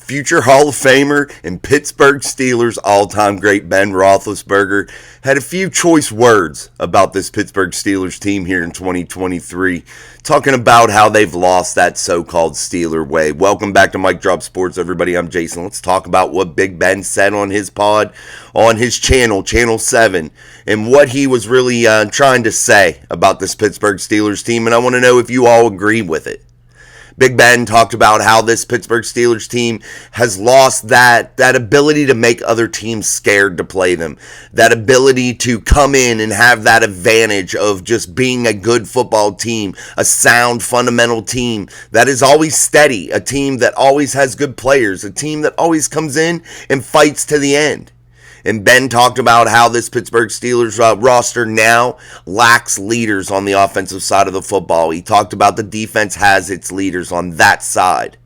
future Hall of Famer and Pittsburgh Steelers all-time great Ben Roethlisberger had a few choice words about this Pittsburgh Steelers team here in 2023, talking about how they've lost that so-called Steeler way. Welcome back to Mic Drop Sports, everybody. I'm Jason. Let's talk about what Big Ben said on his pod, on his channel, Channel 7, and what he was really trying to say about this Pittsburgh Steelers team, and I want to know if you all agree with it. Big Ben talked about how this Pittsburgh Steelers team has lost that ability to make other teams scared to play them. That ability to come in and have that advantage of just being a good football team, a sound, fundamental team that is always steady, a team that always has good players, a team that always comes in and fights to the end. And Ben talked about how this Pittsburgh Steelers roster now lacks leaders on the offensive side of the football. He talked about the defense has its leaders on that side.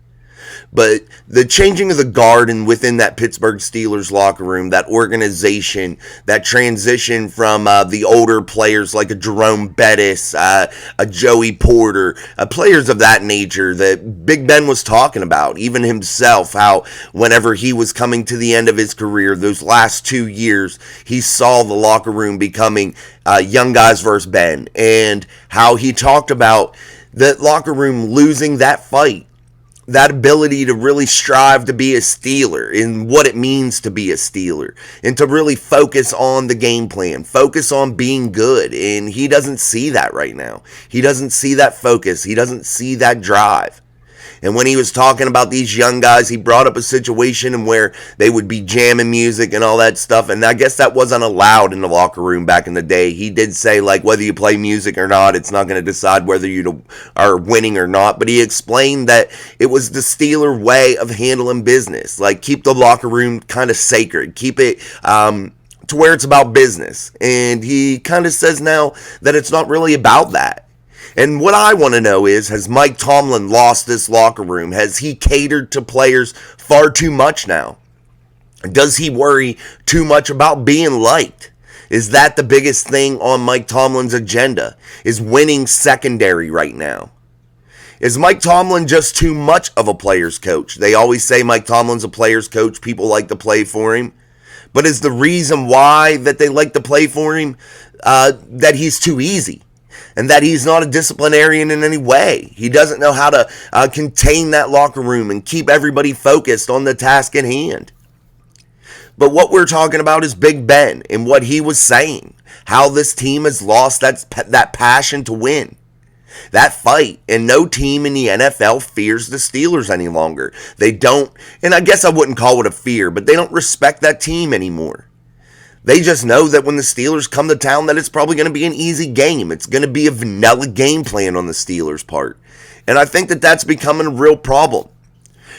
But the changing of the guard and within that Pittsburgh Steelers locker room, that organization, that transition from the older players like a Jerome Bettis, a Joey Porter, players of that nature that Big Ben was talking about, even himself, how whenever he was coming to the end of his career, those last 2 years, he saw the locker room becoming young guys versus Ben, and how he talked about the locker room losing that fight. That ability to really strive to be a Steeler and what it means to be a Steeler and to really focus on the game plan, focus on being good. And he doesn't see that right now. He doesn't see that focus. He doesn't see that drive. And when he was talking about these young guys, he brought up a situation where they would be jamming music and all that stuff. And I guess that wasn't allowed in the locker room back in the day. He did say, like, whether you play music or not, it's not going to decide whether you are winning or not. But he explained that it was the Steeler way of handling business. Like, keep the locker room kind of sacred. Keep it to where it's about business. And he kind of says now that it's not really about that. And what I want to know is, has Mike Tomlin lost this locker room? Has he catered to players far too much now? Does he worry too much about being liked? Is that the biggest thing on Mike Tomlin's agenda? Is winning secondary right now? Is Mike Tomlin just too much of a player's coach? They always say Mike Tomlin's a player's coach. People like to play for him. But is the reason why that they like to play for him that he's too easy? And that he's not a disciplinarian in any way. He doesn't know how to contain that locker room and keep everybody focused on the task at hand. But what we're talking about is Big Ben and what he was saying. How this team has lost that passion to win. That fight. And no team in the NFL fears the Steelers any longer. They don't, and I guess I wouldn't call it a fear, but they don't respect that team anymore. They just know that when the Steelers come to town that it's probably going to be an easy game. It's going to be a vanilla game plan on the Steelers' part. And I think that that's becoming a real problem.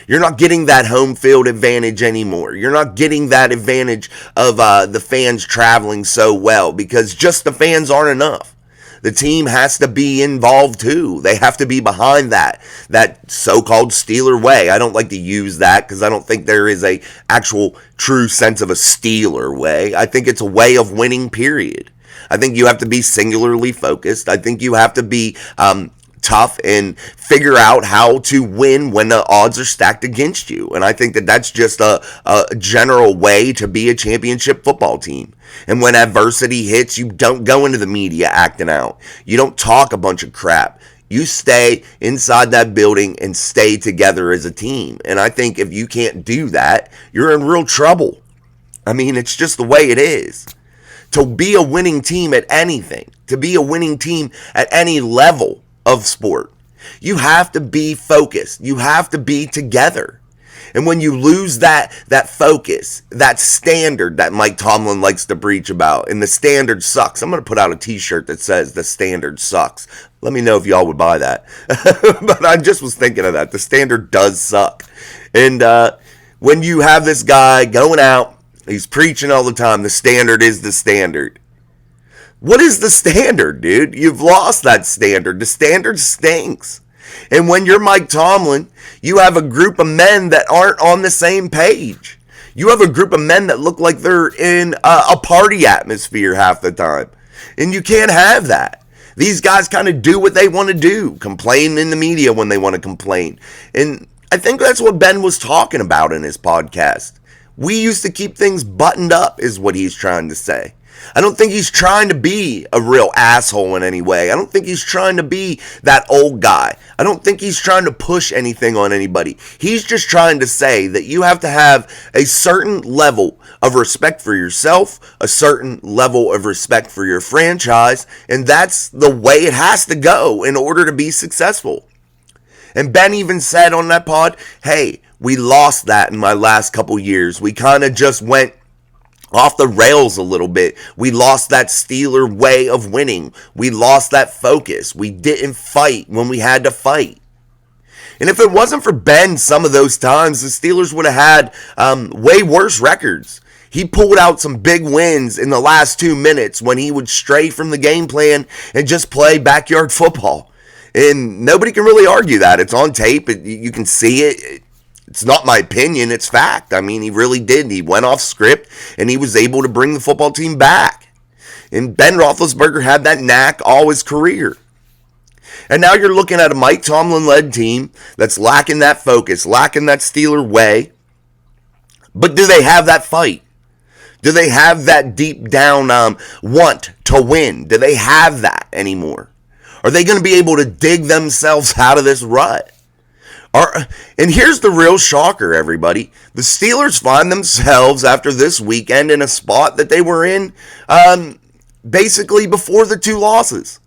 You're not getting that home field advantage anymore. You're not getting that advantage of the fans traveling so well because just the fans aren't enough. The team has to be involved too. They have to be behind that so-called Steeler way. I don't like to use that because I don't think there is a actual true sense of a Steeler way. I think it's a way of winning, period. I think you have to be singularly focused. I think you have to be tough and figure out how to win when the odds are stacked against you. And I think that that's just a general way to be a championship football team. And when adversity hits, you don't go into the media acting out. You don't talk a bunch of crap. You stay inside that building and stay together as a team. And I think if you can't do that, you're in real trouble. I mean, it's just the way it is. To be a winning team at anything, to be a winning team at any level of sport, you have to be focused. You have to be together. And when you lose that focus, that standard that Mike Tomlin likes to preach about, and the standard sucks. I'm going to put out a t-shirt that says the standard sucks. Let me know if y'all would buy that. But I just was thinking of that. The standard does suck. And when you have this guy going out, he's preaching all the time, the standard is the standard. What is the standard, dude? You've lost that standard. The standard stinks. And when you're Mike Tomlin, you have a group of men that aren't on the same page. You have a group of men that look like they're in a party atmosphere half the time. And you can't have that. These guys kind of do what they want to do. Complain in the media when they want to complain. And I think that's what Ben was talking about in his podcast. We used to keep things buttoned up, is what he's trying to say. I don't think he's trying to be a real asshole in any way. I don't think he's trying to be that old guy. I don't think he's trying to push anything on anybody. He's just trying to say that you have to have a certain level of respect for yourself, a certain level of respect for your franchise, and that's the way it has to go in order to be successful. And Ben even said on that pod, hey, we lost that in my last couple years. We kind of just went off the rails a little bit. We lost that Steeler way of winning. We lost that focus. We didn't fight when we had to fight. And if it wasn't for Ben some of those times, the Steelers would have had way worse records. He pulled out some big wins in the last 2 minutes when he would stray from the game plan and just play backyard football. And nobody can really argue that. It's on tape. You can see it. It's not my opinion, it's fact. I mean, he really did. He went off script, and he was able to bring the football team back. And Ben Roethlisberger had that knack all his career. And now you're looking at a Mike Tomlin-led team that's lacking that focus, lacking that Steeler way. But do they have that fight? Do they have that deep down want to win? Do they have that anymore? Are they going to be able to dig themselves out of this rut? And here's the real shocker, everybody. The Steelers find themselves after this weekend in a spot that they were in basically before the 2 losses.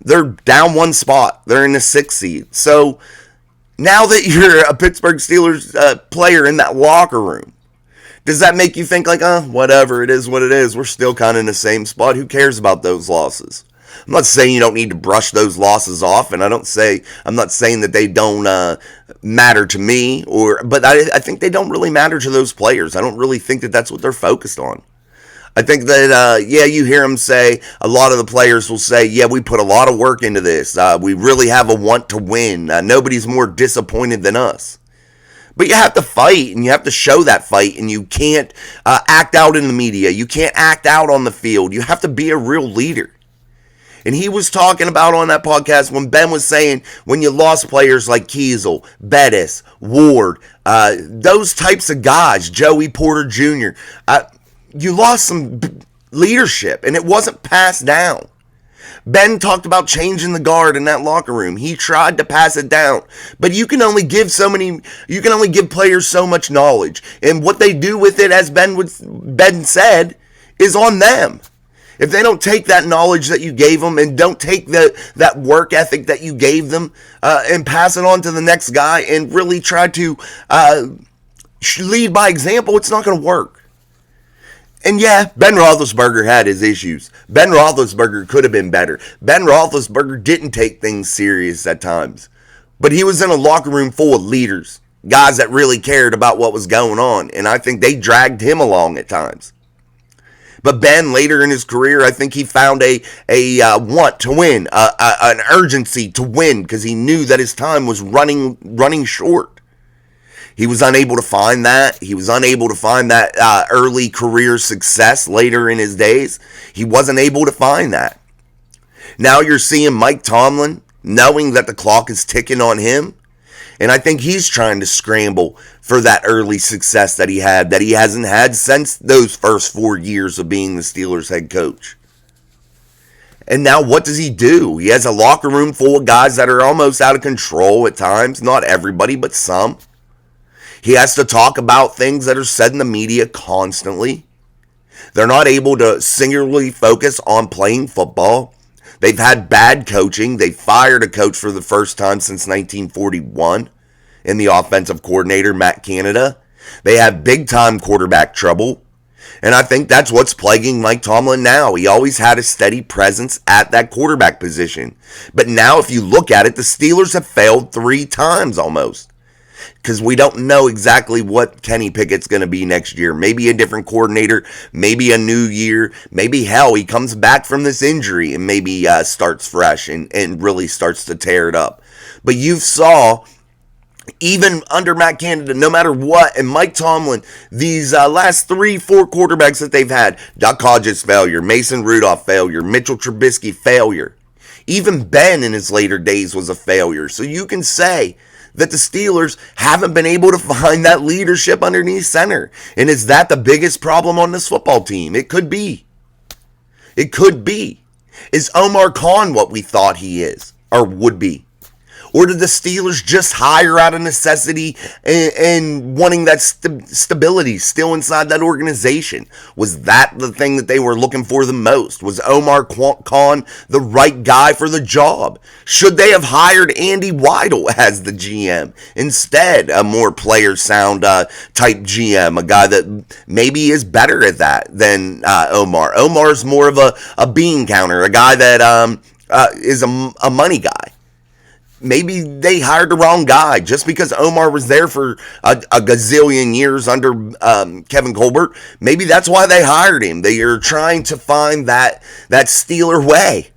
They're down 1 spot. They're in the 6th seed. So now that you're a Pittsburgh Steelers player in that locker room, does that make you think like, whatever, it is what it is. We're still kind of in the same spot. Who cares about those losses? I'm not saying you don't need to brush those losses off, and I'm not saying that they don't matter to me, but I think they don't really matter to those players. I don't really think that that's what they're focused on. I think that, you hear them say, a lot of the players will say, yeah, we put a lot of work into this. We really have a want to win. Nobody's more disappointed than us. But you have to fight, and you have to show that fight, and you can't act out in the media. You can't act out on the field. You have to be a real leader. And he was talking about on that podcast when Ben was saying when you lost players like Kiesel, Bettis, Ward, those types of guys, Joey Porter Jr., you lost some leadership, and it wasn't passed down. Ben talked about changing the guard in that locker room. He tried to pass it down, but you can only give players so much knowledge, and what they do with it, as Ben said, is on them. If they don't take that knowledge that you gave them and don't take that work ethic that you gave them and pass it on to the next guy and really try to lead by example, it's not going to work. And yeah, Ben Roethlisberger had his issues. Ben Roethlisberger could have been better. Ben Roethlisberger didn't take things serious at times. But he was in a locker room full of leaders, guys that really cared about what was going on. And I think they dragged him along at times. But Ben, later in his career, I think he found a want to win, an urgency to win, because he knew that his time was running short. He was unable to find that. He was unable to find that early career success later in his days. He wasn't able to find that. Now you're seeing Mike Tomlin knowing that the clock is ticking on him. And I think he's trying to scramble for that early success that he hasn't had since those first 4 years of being the Steelers head coach. And now what does he do? He has a locker room full of guys that are almost out of control at times. Not everybody, but some. He has to talk about things that are said in the media constantly. They're not able to singularly focus on playing football. They've had bad coaching. They fired a coach for the first time since 1941 in the offensive coordinator, Matt Canada. They have big-time quarterback trouble. And I think that's what's plaguing Mike Tomlin now. He always had a steady presence at that quarterback position. But now if you look at it, the Steelers have failed 3 times almost. Because we don't know exactly what Kenny Pickett's going to be next year. Maybe a different coordinator, maybe a new year, maybe hell, he comes back from this injury and maybe starts fresh and really starts to tear it up. But you saw, even under Matt Canada, no matter what, and Mike Tomlin, these last 3-4 quarterbacks that they've had, Duck Hodges failure, Mason Rudolph failure, Mitchell Trubisky failure. Even Ben in his later days was a failure. So you can say that the Steelers haven't been able to find that leadership underneath center. And is that the biggest problem on this football team? It could be. It could be. Is Omar Khan what we thought he is or would be? Or did the Steelers just hire out of necessity and wanting that stability still inside that organization? Was that the thing that they were looking for the most? Was Omar Khan the right guy for the job? Should they have hired Andy Weidel as the GM? Instead, a more player sound type GM, a guy that maybe is better at that than Omar. Omar's more of a bean counter, a guy that is a money guy. Maybe they hired the wrong guy just because Omar was there for a gazillion years under Kevin Colbert. Maybe that's why they hired him. They are trying to find that Steeler way.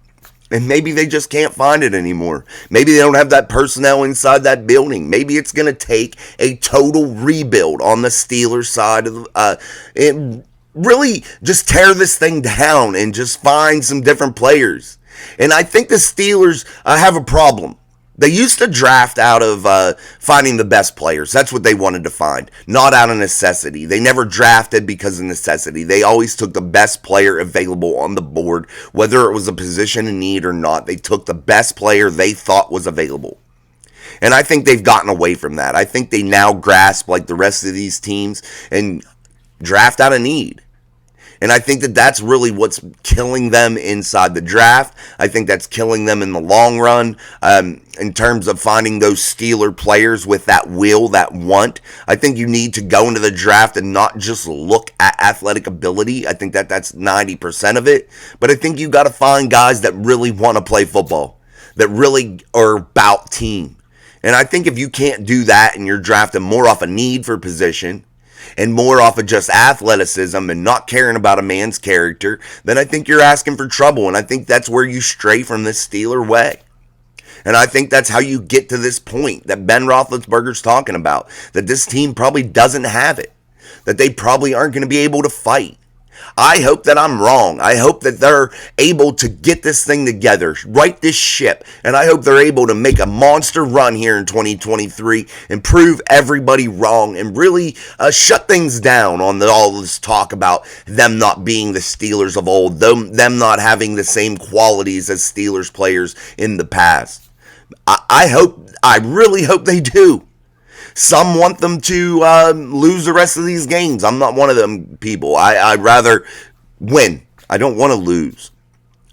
And maybe they just can't find it anymore. Maybe they don't have that personnel inside that building. Maybe it's going to take a total rebuild on the Steelers side of and really just tear this thing down and just find some different players. And I think the Steelers have a problem. They used to draft out of finding the best players. That's what they wanted to find, not out of necessity. They never drafted because of necessity. They always took the best player available on the board, whether it was a position in need or not. They took the best player they thought was available. And I think they've gotten away from that. I think they now grasp, like the rest of these teams, and draft out of need. And I think that that's really what's killing them inside the draft. I think that's killing them in the long run in terms of finding those Steeler players with that will, that want. I think you need to go into the draft and not just look at athletic ability. I think that that's 90% of it. But I think you got to find guys that really want to play football, that really are about team. And I think if you can't do that and you're drafting more off a need for position, and more off of just athleticism and not caring about a man's character, then I think you're asking for trouble. And I think that's where you stray from this Steeler way. And I think that's how you get to this point that Ben Roethlisberger's talking about, that this team probably doesn't have it, that they probably aren't going to be able to fight. I hope that I'm wrong. I hope that they're able to get this thing together, right this ship, and I hope they're able to make a monster run here in 2023 and prove everybody wrong and really shut things down on all this talk about them not being the Steelers of old, them not having the same qualities as Steelers players in the past. I really hope they do. Some want them to lose the rest of these games. I'm not one of them people. I'd rather win. I don't want to lose.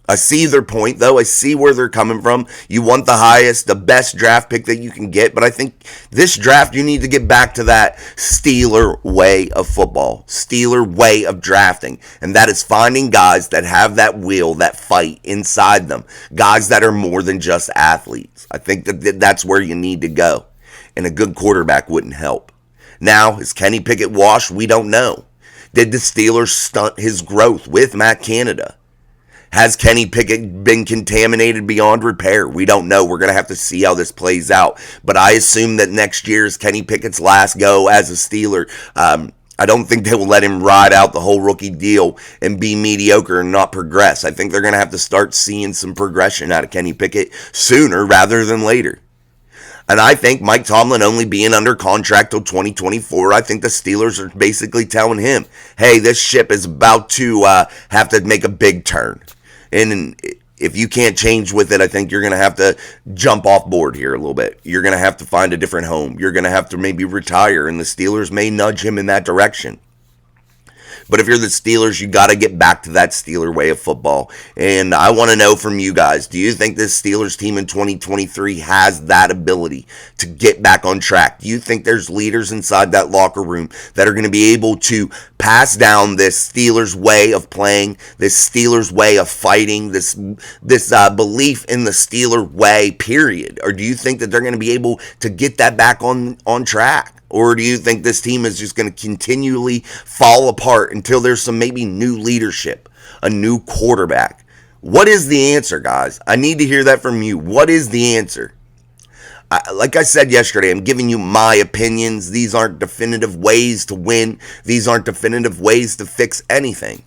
I see their point, though. I see where they're coming from. You want the highest, the best draft pick that you can get. But I think this draft, you need to get back to that Steeler way of football, Steeler way of drafting. And that is finding guys that have that will, that fight inside them. Guys that are more than just athletes. I think that that's where you need to go. And a good quarterback wouldn't help. Now, is Kenny Pickett washed? We don't know. Did the Steelers stunt his growth with Matt Canada? Has Kenny Pickett been contaminated beyond repair? We don't know. We're going to have to see how this plays out. But I assume that next year is Kenny Pickett's last go as a Steeler. I don't think they will let him ride out the whole rookie deal and be mediocre and not progress. I think they're going to have to start seeing some progression out of Kenny Pickett sooner rather than later. And I think Mike Tomlin only being under contract till 2024, I think the Steelers are basically telling him, hey, this ship is about to have to make a big turn. And if you can't change with it, I think you're going to have to jump off board here a little bit. You're going to have to find a different home. You're going to have to maybe retire, and the Steelers may nudge him in that direction. But if you're the Steelers, you got to get back to that Steeler way of football. And I want to know from you guys, do you think this Steelers team in 2023 has that ability to get back on track? Do you think there's leaders inside that locker room that are going to be able to pass down this Steelers way of playing, this Steelers way of fighting, this belief in the Steeler way, period? Or do you think that they're going to be able to get that back on track? Or do you think this team is just going to continually fall apart until there's some maybe new leadership, a new quarterback? What is the answer, guys? I need to hear that from you. What is the answer? Like I said yesterday, I'm giving you my opinions. These aren't definitive ways to win. These aren't definitive ways to fix anything.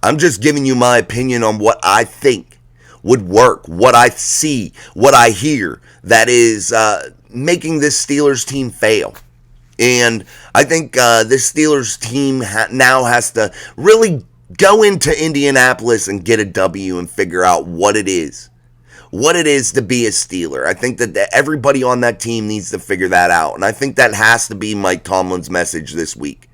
I'm just giving you my opinion on what I think would work, what I see, what I hear that is making this Steelers team fail. And I think this Steelers team now has to really go into Indianapolis and get a W and figure out what it is to be a Steeler. I think that everybody on that team needs to figure that out. And I think that has to be Mike Tomlin's message this week.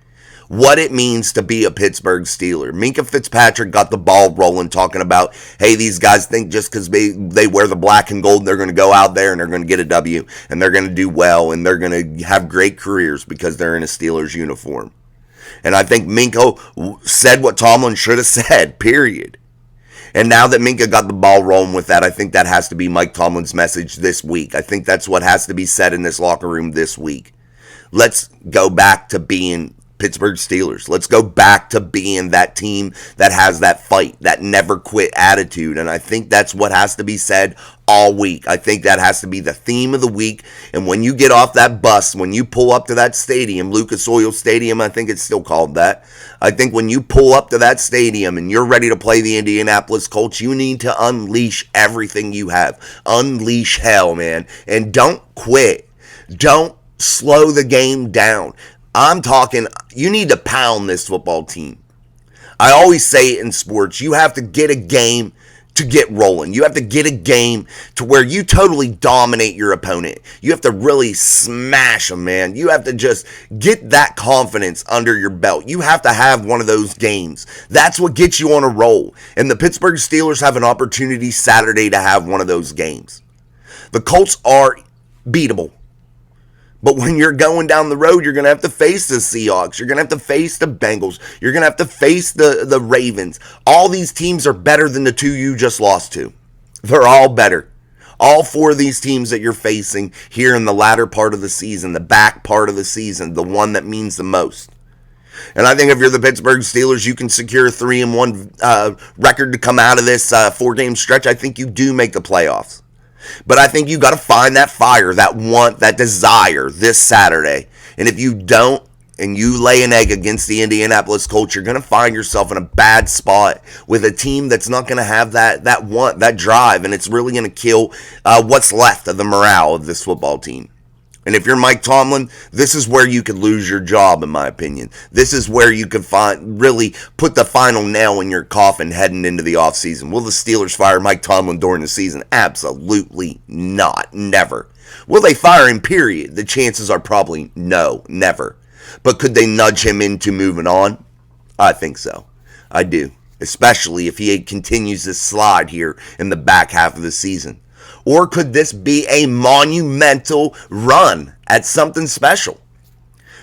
What it means to be a Pittsburgh Steeler. Minkah Fitzpatrick got the ball rolling talking about, hey, these guys think just because they wear the black and gold, they're going to go out there and they're going to get a W and they're going to do well and they're going to have great careers because they're in a Steelers uniform. And I think Minkah said what Tomlin should have said, period. And now that Minkah got the ball rolling with that, I think that has to be Mike Tomlin's message this week. I think that's what has to be said in this locker room this week. Let's go back to being Pittsburgh Steelers. Let's go back to being that team that has that fight, that never quit attitude. And I think that's what has to be said all week. I think that has to be the theme of the week. And when you get off that bus, when you pull up to that stadium, Lucas Oil Stadium, I think it's still called that. I think when you pull up to that stadium and you're ready to play the Indianapolis Colts, you need to unleash everything you have. Unleash hell, man. And don't quit. Don't slow the game down. I'm talking, you need to pound this football team. I always say it in sports, you have to get a game to get rolling. You have to get a game to where you totally dominate your opponent. You have to really smash them, man. You have to just get that confidence under your belt. You have to have one of those games. That's what gets you on a roll. And the Pittsburgh Steelers have an opportunity Saturday to have one of those games. The Colts are beatable. But when you're going down the road, you're going to have to face the Seahawks. You're going to have to face the Bengals. You're going to have to face the Ravens. All these teams are better than the two you just lost to. They're all better. All four of these teams that you're facing here in the latter part of the season, the back part of the season, the one that means the most. And I think if you're the Pittsburgh Steelers, you can secure a 3-1 record to come out of this 4-game stretch. I think you do make the playoffs. But I think you got to find that fire, that want, that desire this Saturday. And if you don't, and you lay an egg against the Indianapolis Colts, you're going to find yourself in a bad spot with a team that's not going to have that want, that drive, and it's really going to kill what's left of the morale of this football team. And if you're Mike Tomlin, this is where you could lose your job, in my opinion. This is where you could really put the final nail in your coffin heading into the offseason. Will the Steelers fire Mike Tomlin during the season? Absolutely not. Never. Will they fire him, period? The chances are probably no, never. But could they nudge him into moving on? I think so. I do. Especially if he continues to slide here in the back half of the season. Or could this be a monumental run at something special?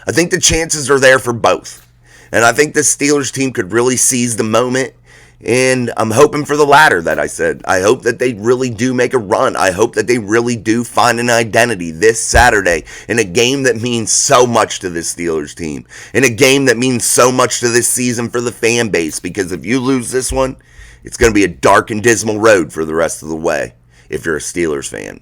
I think the chances are there for both. And I think the Steelers team could really seize the moment. And I'm hoping for the latter that I said. I hope that they really do make a run. I hope that they really do find an identity this Saturday in a game that means so much to this Steelers team. In a game that means so much to this season for the fan base. Because if you lose this one, it's going to be a dark and dismal road for the rest of the way. If you're a Steelers fan.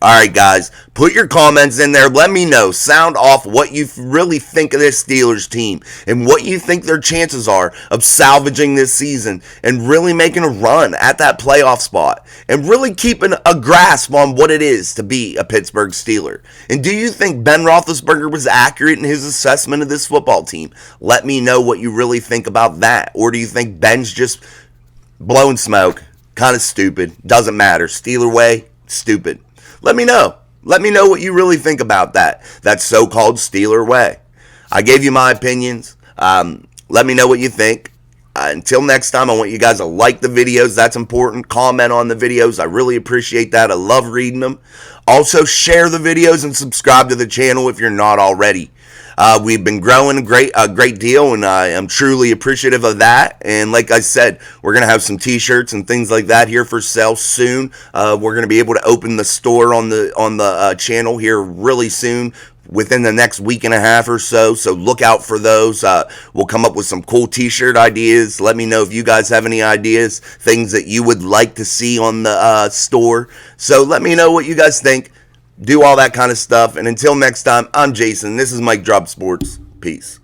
All right, guys, put your comments in there. Let me know. Sound off what you really think of this Steelers team and what you think their chances are of salvaging this season and really making a run at that playoff spot and really keeping a grasp on what it is to be a Pittsburgh Steeler. And do you think Ben Roethlisberger was accurate in his assessment of this football team? Let me know what you really think about that. Or do you think Ben's just blowing smoke? Kind of stupid. Doesn't matter. Steeler way, stupid. Let me know. Let me know what you really think about that so-called Steeler way. I gave you my opinions. Let me know what you think. Until next time, I want you guys to like the videos. That's important. Comment on the videos. I really appreciate that. I love reading them. Also, share the videos and subscribe to the channel if you're not already. We've been growing a great deal, and I am truly appreciative of that. And like I said, we're going to have some t-shirts and things like that here for sale soon. We're going to be able to open the store on the channel here really soon, within the next week and a half or so. So look out for those. We'll come up with some cool t-shirt ideas. Let me know if you guys have any ideas, things that you would like to see on the store. So let me know what you guys think. Do all that kind of stuff. And until next time, I'm Jason. This is Mike Drop Sports. Peace.